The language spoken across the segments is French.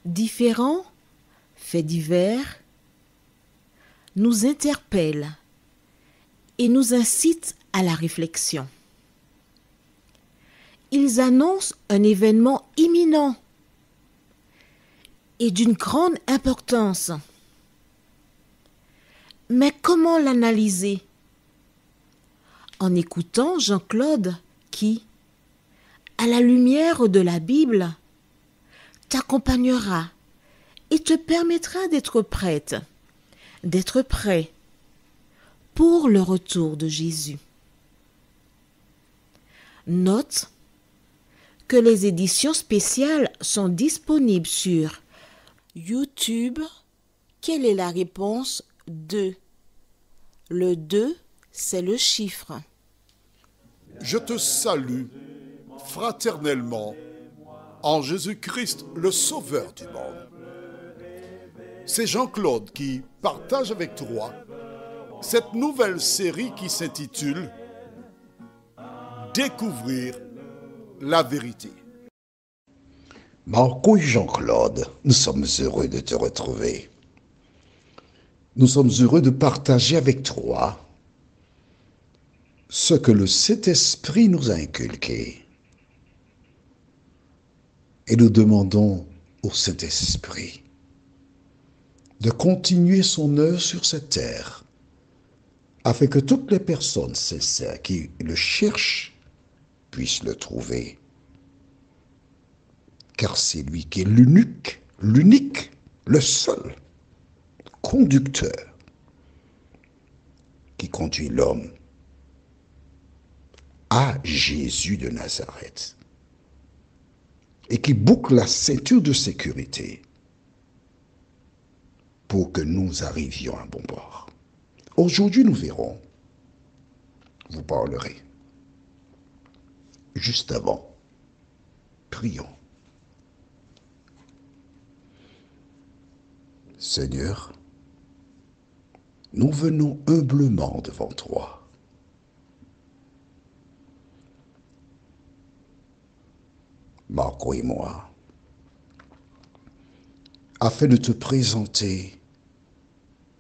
Différents faits divers nous interpellent et nous incitent à la réflexion. Ils annoncent un événement imminent et d'une grande importance. Mais comment l'analyser? En écoutant Jean-Claude qui, à la lumière de la Bible, t'accompagnera et te permettra d'être prête, d'être prêt pour le retour de Jésus. Note que les éditions spéciales sont disponibles sur YouTube. Quelle est la réponse 2? Le 2, c'est le chiffre. Je te salue fraternellement en Jésus-Christ, le Sauveur du monde. C'est Jean-Claude qui partage avec toi cette nouvelle série qui s'intitule « Découvrir la vérité ». Marco et Jean-Claude, nous sommes heureux de te retrouver. Nous sommes heureux de partager avec toi ce que le Saint-Esprit nous a inculqué. Et nous demandons au Saint-Esprit de continuer son œuvre sur cette terre, afin que toutes les personnes sincères qui le cherchent puissent le trouver. Car c'est lui qui est l'unique, le seul conducteur qui conduit l'homme à Jésus de Nazareth et qui boucle la ceinture de sécurité pour que nous arrivions à bon port. Aujourd'hui, nous verrons, vous parlerez. Juste avant, prions. Seigneur, nous venons humblement devant toi. Marco et moi, afin de te présenter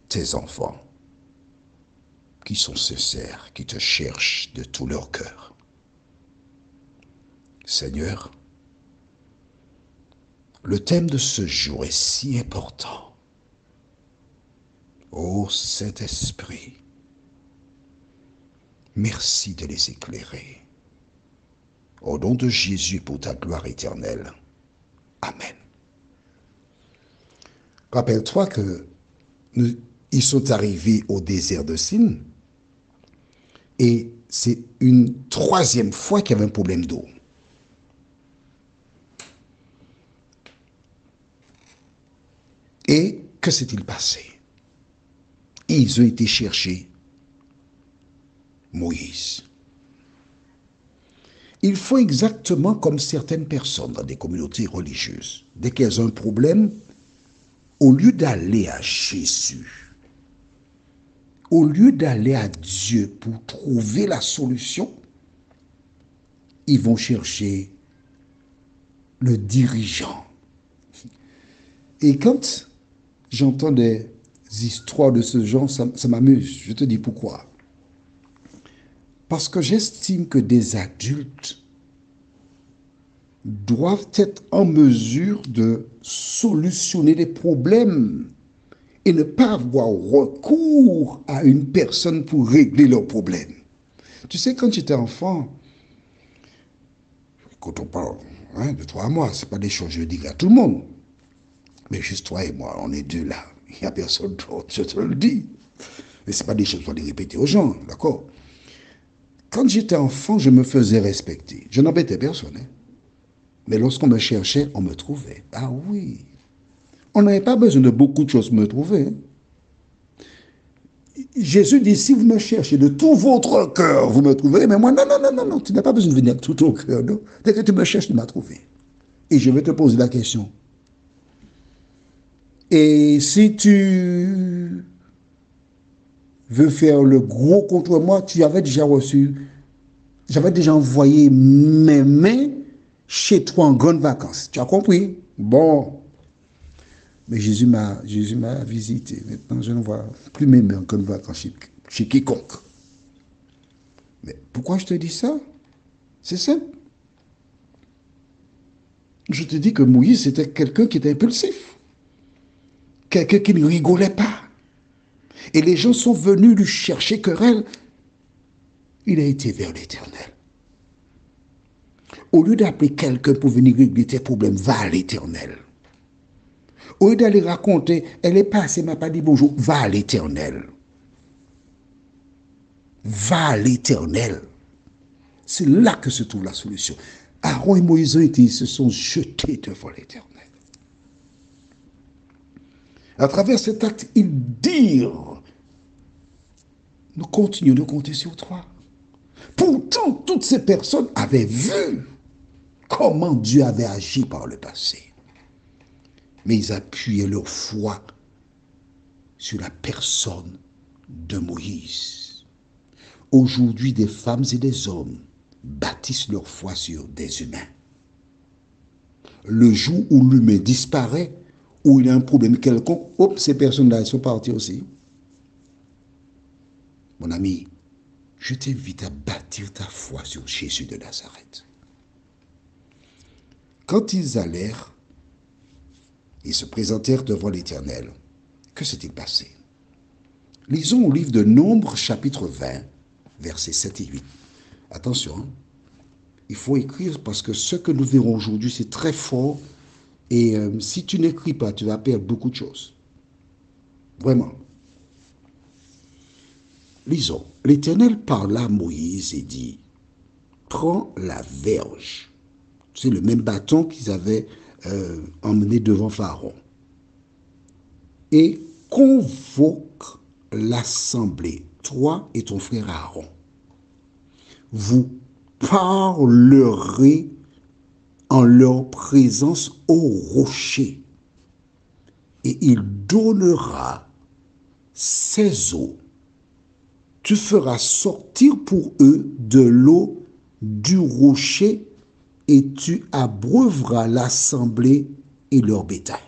tes enfants qui sont sincères, qui te cherchent de tout leur cœur. Seigneur, le thème de ce jour est si important. Ô Saint-Esprit, merci de les éclairer. Au nom de Jésus, pour ta gloire éternelle. Amen. Rappelle-toi que ils sont arrivés au désert de Sin et c'est une troisième fois qu'il y avait un problème d'eau. Et que s'est-il passé? Ils ont été chercher Moïse. Ils font exactement comme certaines personnes dans des communautés religieuses. Dès qu'elles ont un problème, au lieu d'aller à Jésus, au lieu d'aller à Dieu pour trouver la solution, ils vont chercher le dirigeant. Et quand j'entends des histoires de ce genre, ça m'amuse. Je te dis pourquoi. Parce que j'estime que des adultes doivent être en mesure de solutionner les problèmes et ne pas avoir recours à une personne pour régler leurs problèmes. Tu sais, quand j'étais enfant, quand on parle de toi à moi, ce n'est pas des choses que je dis à tout le monde. Mais juste toi et moi, on est deux là. Il n'y a personne d'autre, je te le dis. Mais ce n'est pas des choses que je dois les répéter aux gens, d'accord? Quand j'étais enfant, je me faisais respecter. Je n'embêtais personne. Mais lorsqu'on me cherchait, on me trouvait. Ah oui. On n'avait pas besoin de beaucoup de choses pour me trouver. Jésus dit, si vous me cherchez de tout votre cœur, vous me trouverez. Mais moi, non, non, non, non, non, tu n'as pas besoin de venir de tout ton cœur. Non. Dès que tu me cherches, tu m'as trouvé. Et je vais te poser la question. Et si tu veux faire le gros contre moi, tu avais déjà reçu, j'avais déjà envoyé mes mains chez toi en grandes vacances. Tu as compris? Bon. Mais Jésus m'a visité. Maintenant, je ne vois plus mes mains en grandes vacances chez quiconque. Mais pourquoi je te dis ça? C'est simple. Je te dis que Moïse était quelqu'un qui était impulsif. Quelqu'un qui ne rigolait pas. Et les gens sont venus lui chercher querelle. Il a été vers l'Éternel. Au lieu d'appeler quelqu'un pour venir régler tes problèmes, va à l'Éternel. Au lieu d'aller raconter, elle est passée, elle m'a pas dit bonjour, va à l'Éternel. Va à l'Éternel. C'est là que se trouve la solution. Aaron et Moïse se sont jetés devant l'Éternel. À travers cet acte, ils dirent, nous continuons de compter sur toi. Pourtant, toutes ces personnes avaient vu comment Dieu avait agi par le passé. Mais ils appuyaient leur foi sur la personne de Moïse. Aujourd'hui, des femmes et des hommes bâtissent leur foi sur des humains. Le jour où l'humain disparaît, où il y a un problème quelconque, hop, ces personnes-là, elles sont parties aussi. Mon ami, je t'invite à bâtir ta foi sur Jésus de Nazareth. Quand ils allèrent, ils se présentèrent devant l'Éternel. Que s'est-il passé? Lisons au livre de Nombres, chapitre 20, versets 7 et 8. Attention, hein? Il faut écrire parce que ce que nous verrons aujourd'hui, c'est très fort. Et si tu n'écris pas, tu vas perdre beaucoup de choses. Vraiment. Lisons. L'Éternel parla à Moïse et dit, prends la verge. C'est le même bâton qu'ils avaient emmené devant Pharaon. Et convoque l'assemblée, toi et ton frère Aaron. Vous parlerez en leur présence au rocher, et il donnera ses eaux. Tu feras sortir pour eux de l'eau du rocher, et tu abreuveras l'assemblée et leur bétail.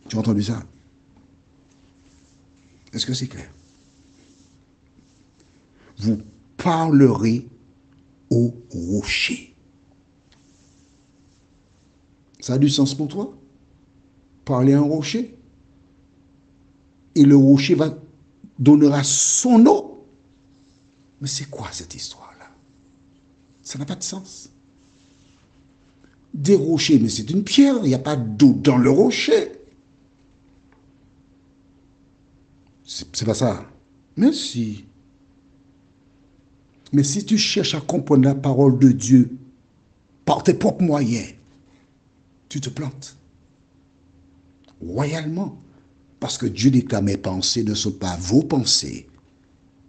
Tu as entendu ça? Est-ce que c'est clair? Vous parlerez au rocher. Ça a du sens pour toi? Parler à un rocher? Et le rocher donnera son eau? Mais c'est quoi cette histoire-là? Ça n'a pas de sens. Des rochers, mais c'est une pierre, il n'y a pas d'eau dans le rocher. C'est pas ça. Mais si. Mais si tu cherches à comprendre la parole de Dieu par tes propres moyens, tu te plantes. Royalement. Parce que Dieu dit que mes pensées ne sont pas vos pensées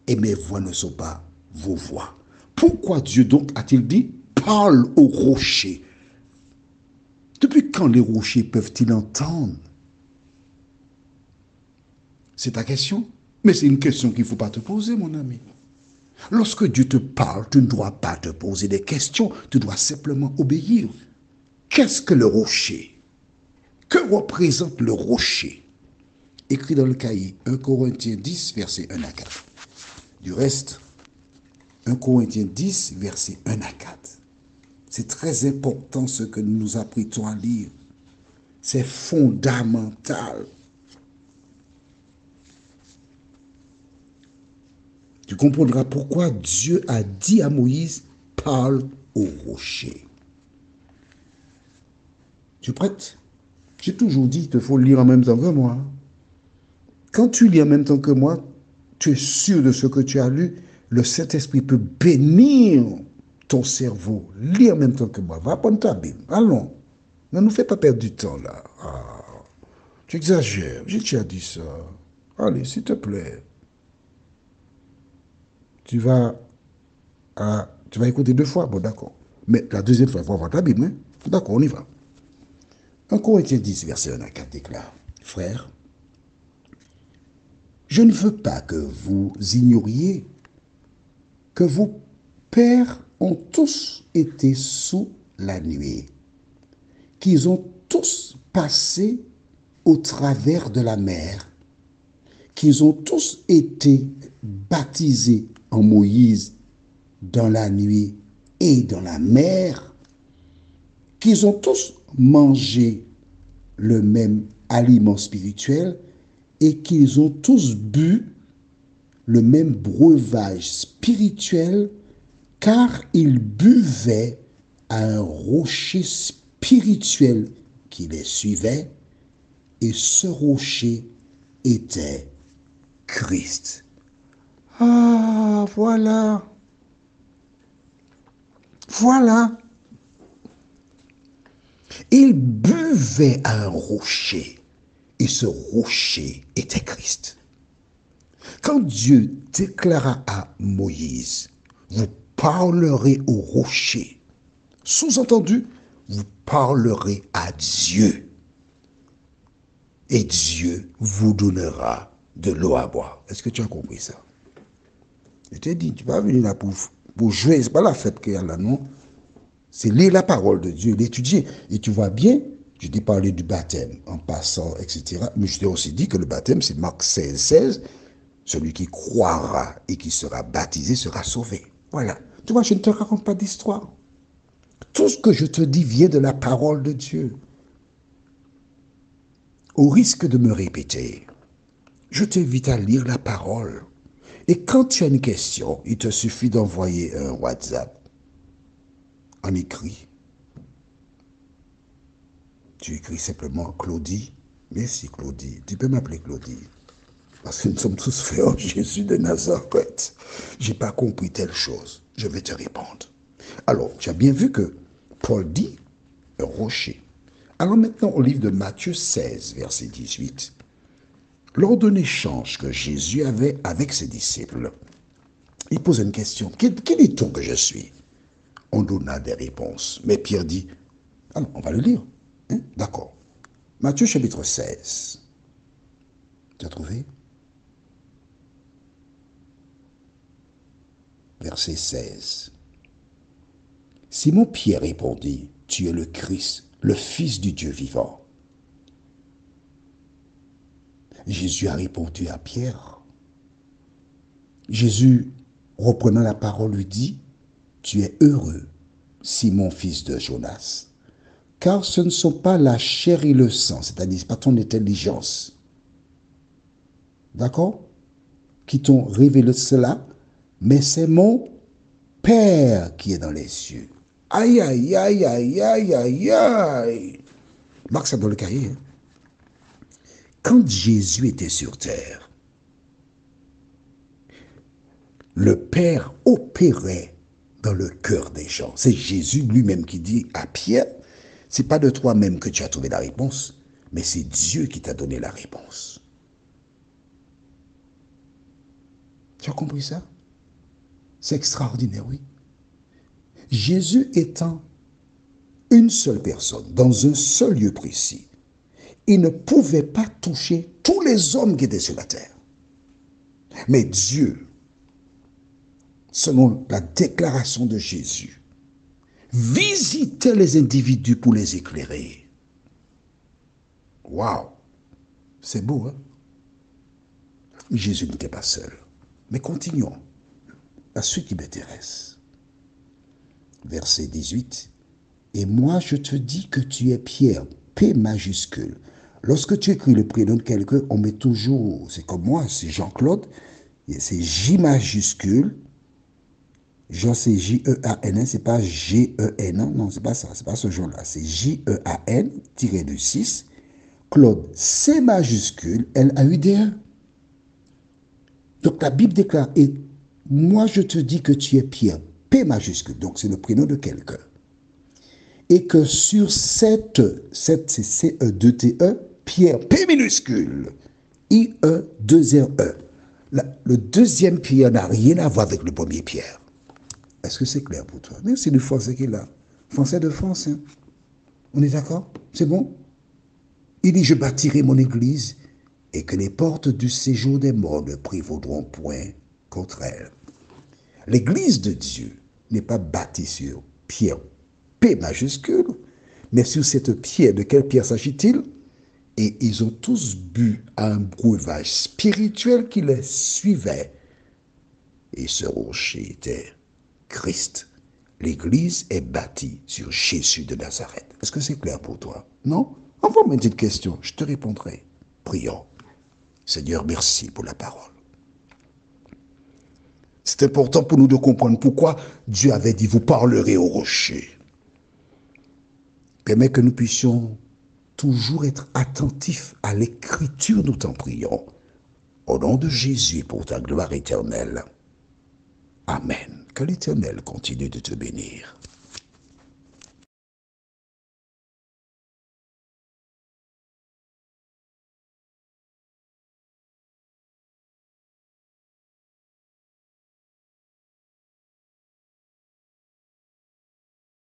et mes voix ne sont pas vos voix. Pourquoi Dieu donc a-t-il dit parle aux rochers? Depuis quand les rochers peuvent-ils entendre? C'est ta question? Mais c'est une question qu'il ne faut pas te poser, mon ami. Lorsque Dieu te parle, tu ne dois pas te poser des questions, tu dois simplement obéir. Qu'est-ce que le rocher? Que représente le rocher? Écrit dans le cahier 1 Corinthiens 10, versets 1 à 4. Du reste, 1 Corinthiens 10, versets 1 à 4. C'est très important ce que nous nous apprêtons à lire. C'est fondamental. Tu comprendras pourquoi Dieu a dit à Moïse, parle au rocher. Tu es prête? J'ai toujours dit, il te faut lire en même temps que moi. Quand tu lis en même temps que moi, tu es sûr de ce que tu as lu, le Saint-Esprit peut bénir ton cerveau. Lis en même temps que moi. Va prendre ta Bible. Allons. Ne nous fais pas perdre du temps là. Ah, tu exagères. J'ai déjà dit ça. Allez, s'il te plaît. Tu vas écouter 2 fois. Bon, d'accord. Mais la deuxième fois, il faut avoir ta Bible. Hein? D'accord, on y va. 1 Corinthiens 10, verset 1 à 4 déclare, frères, je ne veux pas que vous ignoriez que vos pères ont tous été sous la nuée, qu'ils ont tous passé au travers de la mer, qu'ils ont tous été baptisés en Moïse dans la nuée et dans la mer, qu'ils ont tous mangé le même aliment spirituel et qu'ils ont tous bu le même breuvage spirituel, car ils buvaient à un rocher spirituel qui les suivait, et ce rocher était Christ. Ah, voilà. Voilà. Ils buvaient à un rocher, et ce rocher était Christ. Quand Dieu déclara à Moïse, vous parlerez au rocher, sous-entendu, vous parlerez à Dieu. Et Dieu vous donnera de l'eau à boire. Est-ce que tu as compris ça? Je t'ai dit, tu ne vas pas venir là pour jouer. Ce n'est pas la fête qu'il y a là, non. C'est lire la parole de Dieu, l'étudier. Et tu vois bien, je t'ai parlé du baptême en passant, etc. Mais je t'ai aussi dit que le baptême, c'est Marc 16, 16. Celui qui croira et qui sera baptisé sera sauvé. Voilà. Tu vois, je ne te raconte pas d'histoire. Tout ce que je te dis vient de la parole de Dieu. Au risque de me répéter, je t'invite à lire la parole. Et quand tu as une question, il te suffit d'envoyer un WhatsApp en écrit. Tu écris simplement Claudie. Merci Claudie. Tu peux m'appeler Claudie. Parce que nous sommes tous frères, Jésus de Nazareth. Je n'ai pas compris telle chose. Je vais te répondre. Alors, tu as bien vu que Paul dit un rocher. Alors maintenant, au livre de Matthieu 16, verset 18, lors d'un échange que Jésus avait avec ses disciples, il pose une question. Qui dit-on que je suis? On donna des réponses. Mais Pierre dit, alors, on va le lire. Hein? D'accord. Matthieu chapitre 16. Tu as trouvé? Verset 16. Simon-Pierre répondit, tu es le Christ, le Fils du Dieu vivant. Jésus a répondu à Pierre. Jésus, reprenant la parole, lui dit, tu es heureux, Simon, fils de Jonas, car ce ne sont pas la chair et le sang, c'est-à-dire pas ton intelligence, d'accord, qui t'ont révélé cela, mais c'est mon Père qui est dans les cieux. Aïe, aïe, aïe, aïe, aïe, aïe, aïe. Marque ça dans le cahier. Hein? Quand Jésus était sur terre, le Père opérait dans le cœur des gens. C'est Jésus lui-même qui dit à Pierre, c'est pas de toi-même que tu as trouvé la réponse, mais c'est Dieu qui t'a donné la réponse. Tu as compris ça? C'est extraordinaire, oui. Jésus étant une seule personne, dans un seul lieu précis, il ne pouvait pas toucher tous les hommes qui étaient sur la terre. Mais Dieu, selon la déclaration de Jésus, visitait les individus pour les éclairer. Waouh! C'est beau, hein? Jésus n'était pas seul. Mais continuons. La suite qui m'intéresse. Verset 18. Et moi, je te dis que tu es Pierre, P majuscule. Lorsque tu écris le prénom de quelqu'un, on met toujours, c'est comme moi, c'est Jean-Claude, c'est J majuscule. Jean, c'est J-E-A-N, c'est pas G-E-N, non, c'est pas ça, c'est pas ce genre-là, c'est J-E-A-N, tiré du 6. Claude, C majuscule, L-A-U-D-E. Donc la Bible déclare, et moi je te dis que tu es Pierre, P majuscule, donc c'est le prénom de quelqu'un. Et que sur cette c'est C-E-2-T-E, Pierre, P minuscule, I-E, 2-R-E. Le deuxième Pierre n'a rien à voir avec le premier Pierre. Est-ce que c'est clair pour toi? Merci du français qu'il a. Français de France, hein? On est d'accord? C'est bon? Il dit, je bâtirai mon église et que les portes du séjour des morts ne prévaudront point contre elle. L'église de Dieu n'est pas bâtie sur pierre, P majuscule, mais sur cette pierre. De quelle pierre s'agit-il? Et ils ont tous bu à un breuvage spirituel qui les suivait. Et ce rocher était Christ. L'église est bâtie sur Jésus de Nazareth. Est-ce que c'est clair pour toi? Non? Envoie-moi une petite question, je te répondrai. Prions. Seigneur, merci pour la parole. C'est important pour nous de comprendre pourquoi Dieu avait dit, vous parlerez au rocher. Permets que nous puissions toujours être attentifs à l'écriture, nous t'en prions. Au nom de Jésus, pour ta gloire éternelle. Amen. Que l'Éternel continue de te bénir.